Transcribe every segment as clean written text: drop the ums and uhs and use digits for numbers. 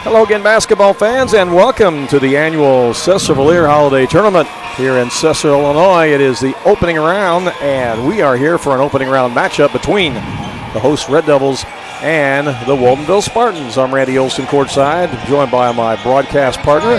Hello again, basketball fans, and welcome to the annual Sesser-Valier Holiday Tournament here in Sesser, Illinois. It is the opening round, and we are here for an opening round matchup between the host Red Devils and the Waltonville Spartans. I'm Randy Olson courtside, joined by my broadcast partner,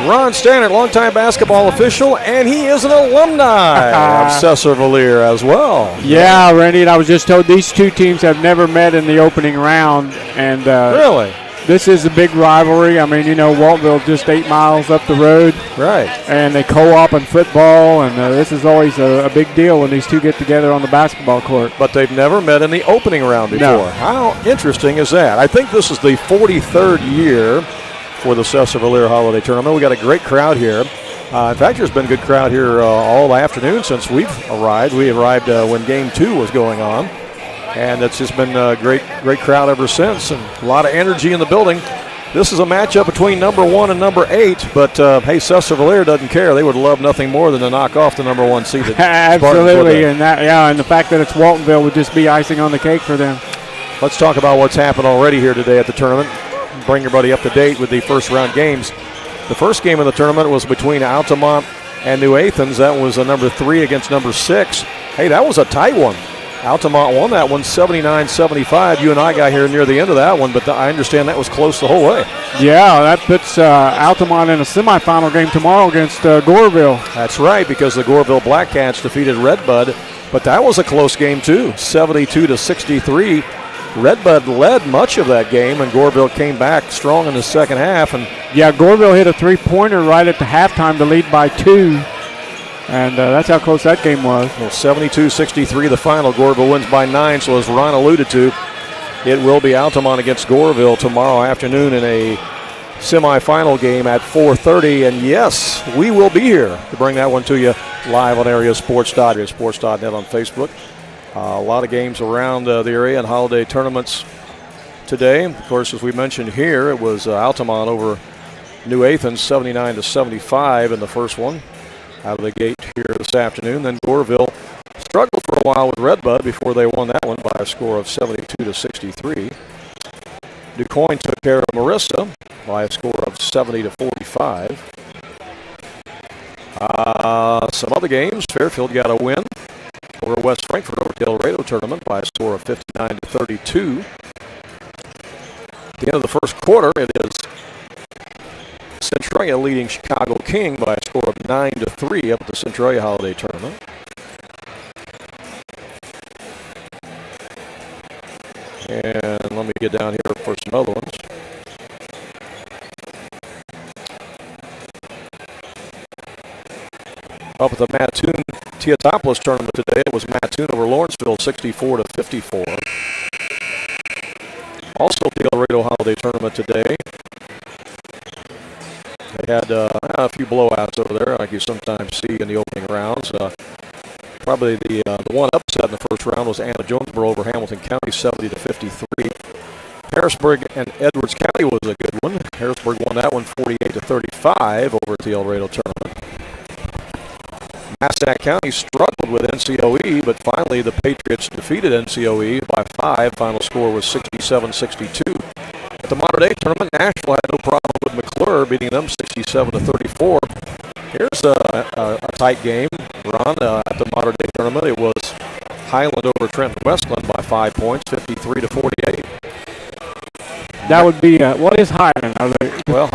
Ron Stannard, longtime basketball official, and he is an alumni of Sesser-Valier as well. Yeah, Randy, and I was just told these two teams have never met in the opening round. And really? This is a big rivalry. I mean, you know, Waltonville just 8 miles up the road. Right. And they co-op in football, and this is always a big deal when these two get together on the basketball court. But they've never met in the opening round before. No. How interesting is that? I think this is the 43rd year for the Sesser-Valier Holiday Tournament. We got a great crowd here. In fact, there's been a good crowd here all afternoon since we've arrived. We arrived when Game 2 was going on. And it's just been a great crowd ever since, and a lot of energy in the building. This is a matchup between number 1 and number 8, but hey, Sesser-Valier doesn't care. They would love nothing more than to knock off the number 1 seeded. Absolutely, and the fact that it's Waltonville would just be icing on the cake for them. Let's talk about what's happened already here today at the tournament. Bring everybody up to date with the first round games. The first game of the tournament was between Altamont and New Athens. That was a number 3 against number 6. Hey, that was a tight one. Altamont won that one 79-75. You and I got here near the end of that one, but I understand that was close the whole way. Yeah, that puts Altamont in a semifinal game tomorrow against Goreville. That's right, because the Goreville Black Cats defeated Redbud, but that was a close game too, 72-63. Redbud led much of that game, and Goreville came back strong in the second half. And yeah, Goreville hit a three-pointer right at the halftime to lead by 2. And that's how close that game was. Well, 72-63 the final. Goreville wins by 9, so as Ron alluded to, it will be Altamont against Goreville tomorrow afternoon in a semifinal game at 4:30. And yes, we will be here to bring that one to you live on AreaSports.net on Facebook. A lot of games around the area and holiday tournaments today. Of course, as we mentioned here, it was Altamont over New Athens 79-75 in the first one out of the gate here this afternoon. Then Goreville struggled for a while with Redbud before they won that one by a score of 72-63. DuQuoin took care of Marissa by a score of 70-45. Some other games, Fairfield got a win over West Frankfort over the El Dorado tournament by a score of 59-32. At the end of the first quarter, it is Centralia leading Chicago King by a score of 9-3 up at the Centralia Holiday Tournament. And let me get down here for some other ones. Up at the Mattoon Teotopolis tournament today, it was Mattoon over Lawrenceville 64-54. Also the El Dorado Holiday Tournament today. They had a few blowouts over there, like you sometimes see in the opening rounds. Probably the one upset in the first round was Anna Jonesboro over Hamilton County, 70-53. Harrisburg and Edwards County was a good one. Harrisburg won that one 48-35 over at the El Dorado tournament. Massac County struggled with NCOE, but finally the Patriots defeated NCOE by 5. Final score was 67-62. At the Modern Day tournament, Nashville had no problem with McClure, beating them 67-34. Here's a tight game, Ron. At the Modern Day tournament, it was Highland over Trenton Westland by 5 points, 53-48. That would be, what is Highland? Are they, well,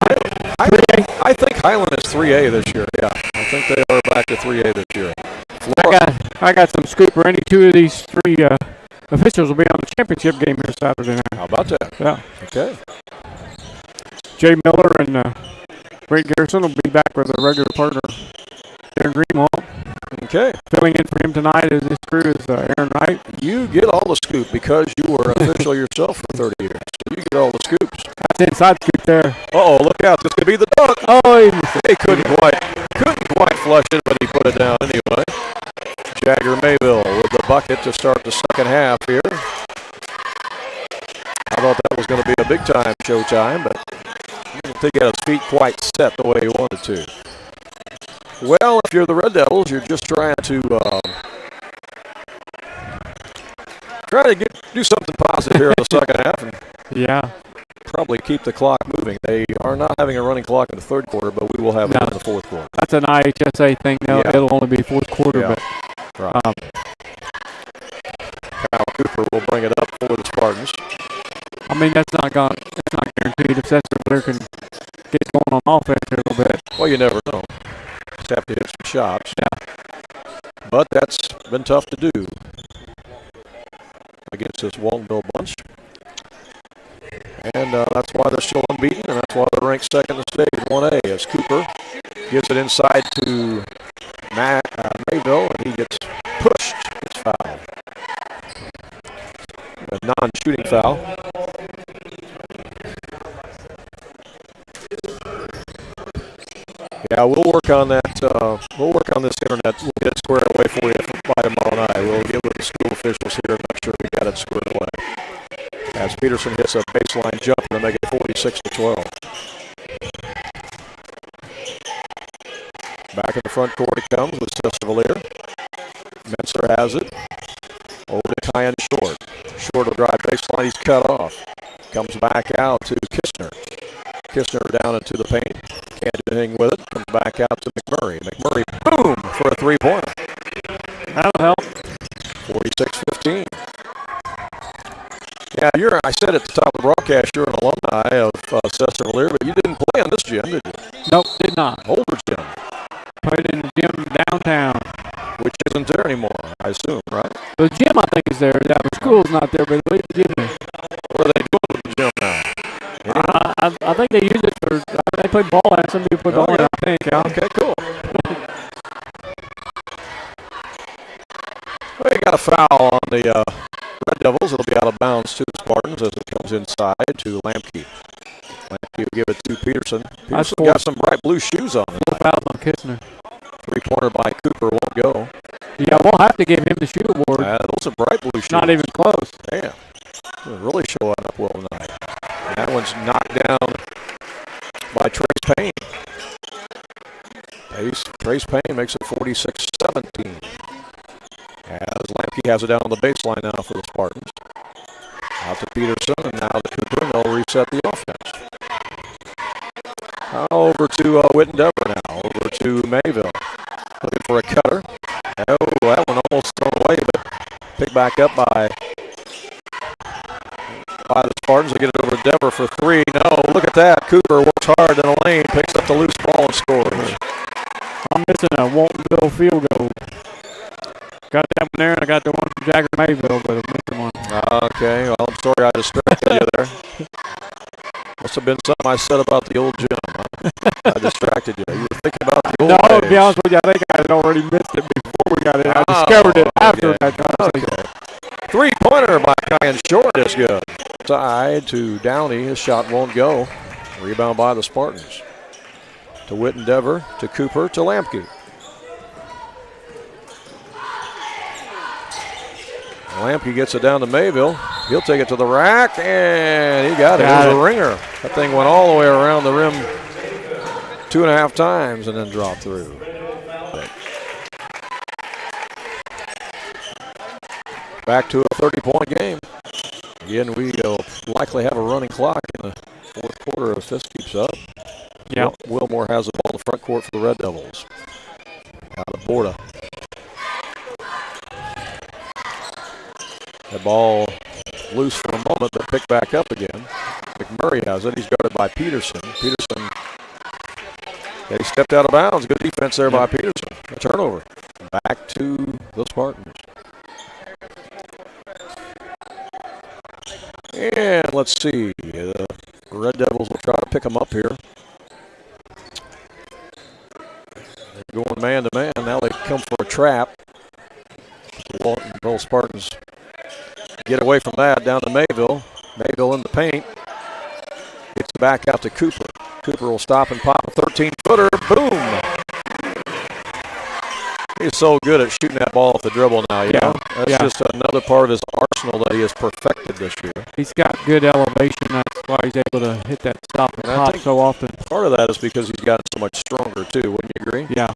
I think Highland is 3A this year, yeah. I think they are back to 3A this year. I got some scoop for any two of these 3 officials will be on the championship game here Saturday night. How about that? Yeah. Okay. Jay Miller and Ray Garrison will be back with a regular partner, Aaron Greenwald. Okay. Filling in for him tonight as his crew is Aaron Knight. You get all the scoop because you were official yourself for 30 years. So you get all the scoops. That's inside scoop there. Uh-oh, look out. This could be the dunk. Oh, he couldn't quite flush it, but he put it down anyway. Jagger Mayville with the bucket to start the second half here. I thought that was going to be a big-time showtime, but I don't think he had his feet quite set the way he wanted to. Well, if you're the Red Devils, you're just trying to do something positive here in the second half and yeah, probably keep the clock moving. They are not having a running clock in the third quarter, but we will have it in the fourth quarter. That's an IHSA thing. Now it'll only be fourth quarter, but right. Kyle Cooper will bring it up for the Spartans. I mean, that's not guaranteed. If Sesser-Valier can get going on offense a little bit. Well, you never know. Just have to hit some shots. Yeah. But that's been tough to do against this Waltonville bunch. And that's why they're still unbeaten, and that's why they're ranked second in the state, 1A, as Cooper gets it inside to Mayville, and he gets pushed. Gets fouled. A non-shooting foul. Yeah, we'll work on that. We'll work on this internet. We'll get it squared away for you by tomorrow night. We'll get with the school officials here and make sure we got it squared away. As Peterson hits a baseline jumper to make it 46-12. Back in the front court it comes with Sesser-Valier. Menser has it. Over to Kyan Short. Short will drive baseline. He's cut off. Comes back out to Kistner. Kistner down into the paint. Can't do anything with it. Comes back out to McMurray. McMurray, boom, for a three-pointer. That'll help. 46-15. Yeah, I said at the top of the broadcast, you're an alumni of Sesser-Valier, but you didn't play on this gym, did you? Nope, did not. Older gym. Played in the gym downtown. Which isn't there anymore, I assume, right? The gym, I think, is there. Yeah, the school's not there, but the gym is. What are they doing with the gym now? I think they use it for, they play ball at it. Some people play ball at it, I think. Yeah. Okay, cool. Well, you got a foul on the Red Devils. It'll be out of bounds to the Spartans as it comes inside to Lamke. Lamke will give it to Peterson. Peterson got some bright blue shoes on. 4 fouls on Kistner. Three-pointer by Cooper won't go. Yeah, we'll have to give him the shoe award. Those are bright blue shoes. Not even close. Damn. They're really showing up well tonight. And that one's knocked down by Trace Payne. Trace Payne makes it 46-17. As Lamke has it down on the baseline now for the Spartans. Out to Peterson, and now to Cooper, and they'll reset the offense. Over to Wittendever now, over to Mayville. Looking for a cutter. Oh, that one almost thrown away, but picked back up by the Spartans. They get it over to Dever for three. No, look at that. Cooper works hard in the lane, picks up the loose ball and scores. I'm missing a Waltonville field goal. Got that one there, and I got the one from Jagger Mayville, but I'm missing one. Okay, well, I'm sorry I distracted you there. Must have been something I said about the old gym. I distracted you. You were thinking about the old days. No, to be honest with you, I think I had already missed it before we got it. I discovered it after that conversation. Okay. Three-pointer by Kyan Short is good. Tied to Downey. His shot won't go. Rebound by the Spartans. To Wittendever, to Cooper, to Lamke. Lamke gets it down to Mayville. He'll take it to the rack, and he got it. It was a ringer. That thing went all the way around the rim 2.5 times and then dropped through. Back to a 30-point game. Again, we will likely have a running clock in the fourth quarter if this keeps up. Yeah. Wilmore has the ball in the front court for the Red Devils. Out of Borda. The ball loose for a moment, but picked back up again. McMurray has it. He's guarded by Peterson. Peterson, he stepped out of bounds. Good defense there by Peterson. A turnover. Back to the Spartans. And let's see. The Red Devils will try to pick them up here. They're going man-to-man. Now they come for a trap. The Waltonville Spartans get away from that, down to Mayville. Mayville in the paint. Gets it back out to Cooper. Cooper will stop and pop a 13-footer. Boom! He's so good at shooting that ball off the dribble now, you know? That's just another part of his arsenal that he has perfected this year. He's got good elevation. That's why he's able to hit that stop and pop so often. Part of that is because he's gotten so much stronger, too. Wouldn't you agree? Yeah.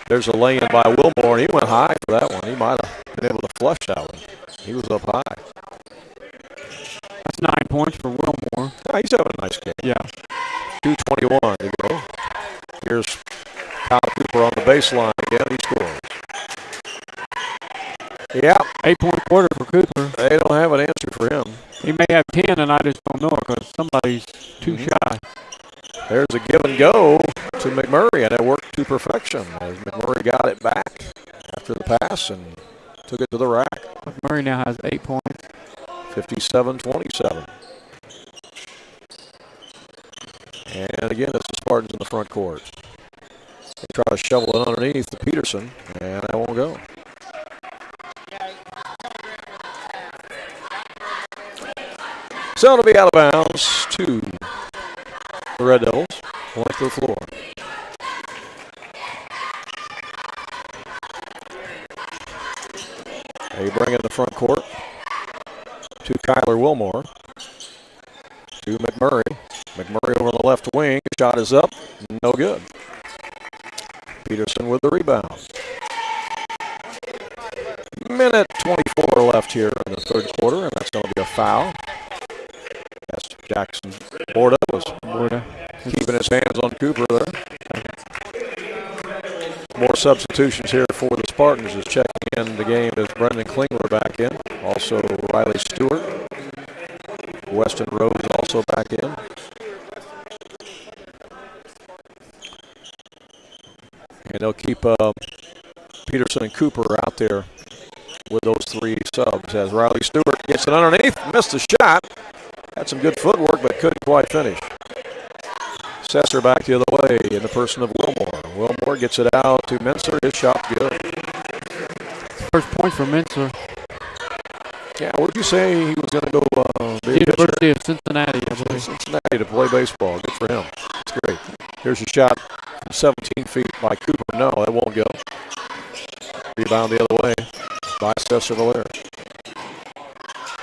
There's a lay-in by Wilmore, and he went high for that one. He might have been able to flush that one. He was up high. That's 9 points for Wilmore. Yeah, he's having a nice game. Yeah. 2:21 to go. Here's Kyle Cooper on the baseline again. He scores. Yeah. 8-point quarter for Cooper. They don't have an answer for him. He may have 10, and I just don't know it because somebody's too shy. There's a give and go to McMurray, and it worked to perfection as McMurray got it back after the pass and took it to the rack. McMurray now has 8 points. 57-27. And again, it's the Spartans in the front court. They try to shovel it underneath to Peterson, and that won't go. So it'll be out of bounds to the Red Devils. Length of the floor. They bring in the front court to Kyler Wilmore. To McMurray. McMurray over the left wing. Shot is up. No good. Peterson with the rebound. Minute 24 left here in the third quarter, and that's going to be a foul. That's Jackson Borda was keeping his hands on Cooper there. More substitutions here for the Spartans is checking in the game as Brendan Klingler back in. Also Riley Stewart. Weston Rose also back in. And they'll keep Peterson and Cooper out there with those three subs as Riley Stewart gets it underneath, missed the shot. Had some good footwork, but couldn't quite finish. Sesser back the other way in the person of Wilmore. Wilmore gets it out to Mincer. His shot good. First point for Mincer. Yeah, what did you say he was going to go? University of Cincinnati, I believe. Cincinnati to play baseball. Good for him. That's great. Here's a shot from 17 feet by Cooper. No, that won't go. Rebound the other way by Sesser-Valier.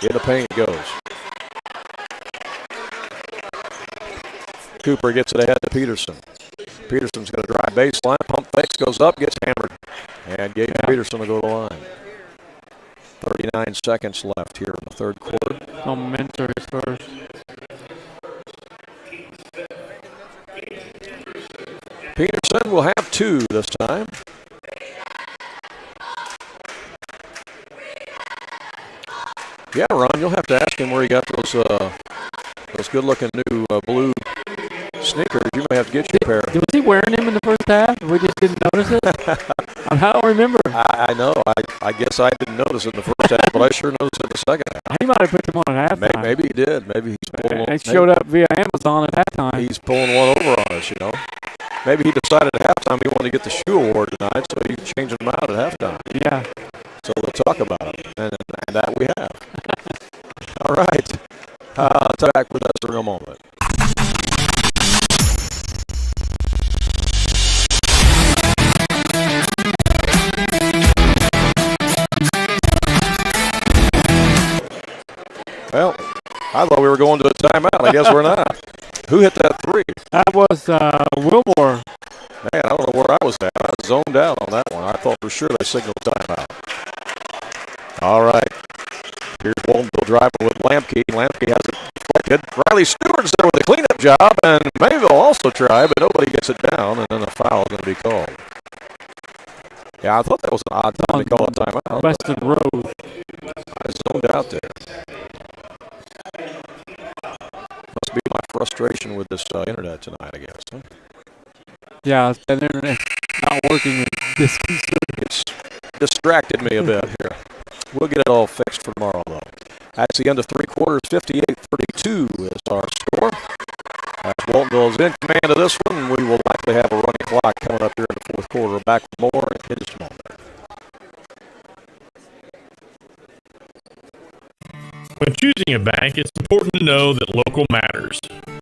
In the paint it goes. Cooper gets it ahead to Peterson. Peterson's going to drive baseline. Pump fakes, goes up, gets hammered. And Gabe Peterson will go to the line. 39 seconds left here in the third quarter. Mincer is first. Peterson will have two this time. Yeah, Ron, you'll have to ask him where he got those good-looking new blue sneakers. You may have to get you a pair. Was he wearing them in the first half? We just didn't notice it? I don't remember. I know. I guess I didn't notice it in the first half, but I sure noticed it in the second half. He might have put them on at halftime. Maybe he did. Maybe he's pulling one. They showed up via Amazon at halftime. He's pulling one over on us, you know. Maybe he decided at halftime he wanted to get the shoe award tonight, so he changed them out at halftime. Yeah. So we'll talk about it, and that we have. All right. Back with us in a moment. Well, I thought we were going to a timeout. I guess we're not. Who hit that three? That was Wilmore. Man, I don't know where I was at. I was zoned out on that one. I thought for sure they signaled timeout. All right. Here's Waltonville driving with Lamke. Lamke has it deflected. Riley Stewart's there with a cleanup job, and Mayville also tried, but nobody gets it down, and then a foul is going to be called. Yeah, I thought that was an odd time to call a timeout. Weston Rose. I zoned out there. Must be my frustration with this internet tonight, I guess. Huh? Yeah, the internet not working. It's distracted me a bit here. We'll get it all fixed for tomorrow, though. That's the end of three quarters. 58-32 is our score. As Waltonville is in command of this one, we will likely have a running clock coming up here in the fourth quarter. Back with more in just a moment. When choosing a bank, it's important to know that local matters.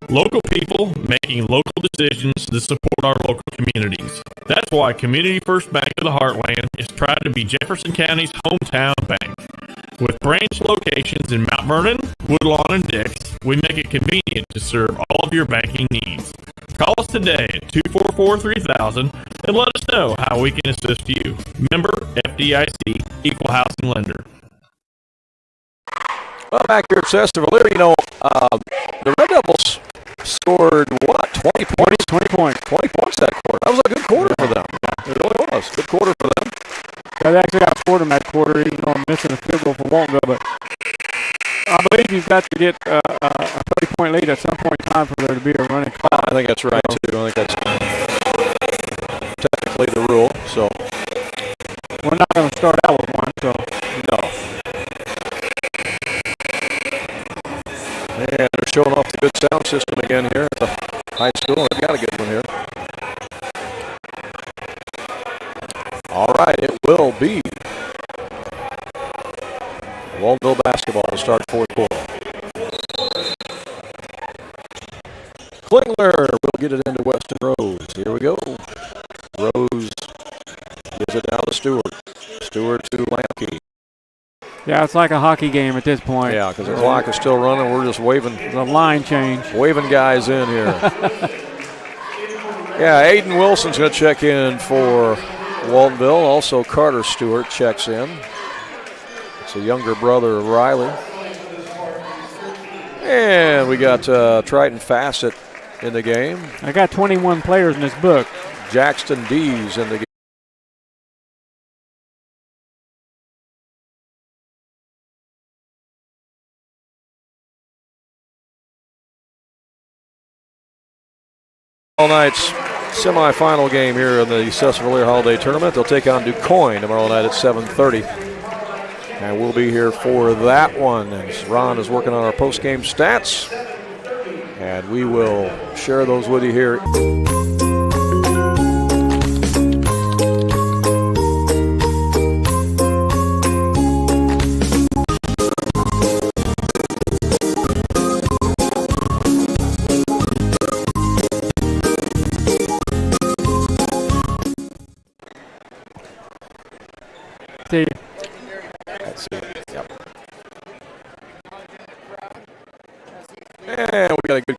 Local people making local decisions that support our local communities. That's why Community First Bank of the Heartland is proud to be Jefferson County's hometown bank. With branch locations in Mount Vernon, Woodlawn, and Dix, we make it convenient to serve all of your banking needs. Call us today at 244-3000 and let us know how we can assist you. Member FDIC, Equal Housing Lender. Well, back here at Sesser-Valier, you know, the Red Devils scored, what, 20 points? 20 points. 20 points that quarter. That was a good quarter for them. It really was. Good quarter for them. They actually outscored them that quarter, even though I'm missing a field goal for Waltonville. But I believe you've got to get a 30-point lead at some point in time for there to be a running clock. I think that's right, too. I think that's technically the rule. So we're not going to start out with one, so. No. And they're showing off the good sound system again here at the high school. They've got a good one here. All right, it will be Waltonville basketball to start fourth quarter. Klingler will get it into Weston Rose. Here we go. Rose gives it down to Stewart. Stewart to Lamke. Yeah, it's like a hockey game at this point. Yeah, because the clock is still running. We're just waving. The line change. Waving guys in here. Yeah, Aiden Wilson's going to check in for Waltonville. Also, Carter Stewart checks in. It's a younger brother of Riley. And we got Triton Fassett in the game. I got 21 players in this book. Jackson Dees in the game. All night's semifinal game here in the Sesser-Valier Holiday Tournament. They'll take on DuQuoin tomorrow night at 7:30. And we'll be here for that one as Ron is working on our post-game stats. And we will share those with you here. Let's see. Yep. And we got a good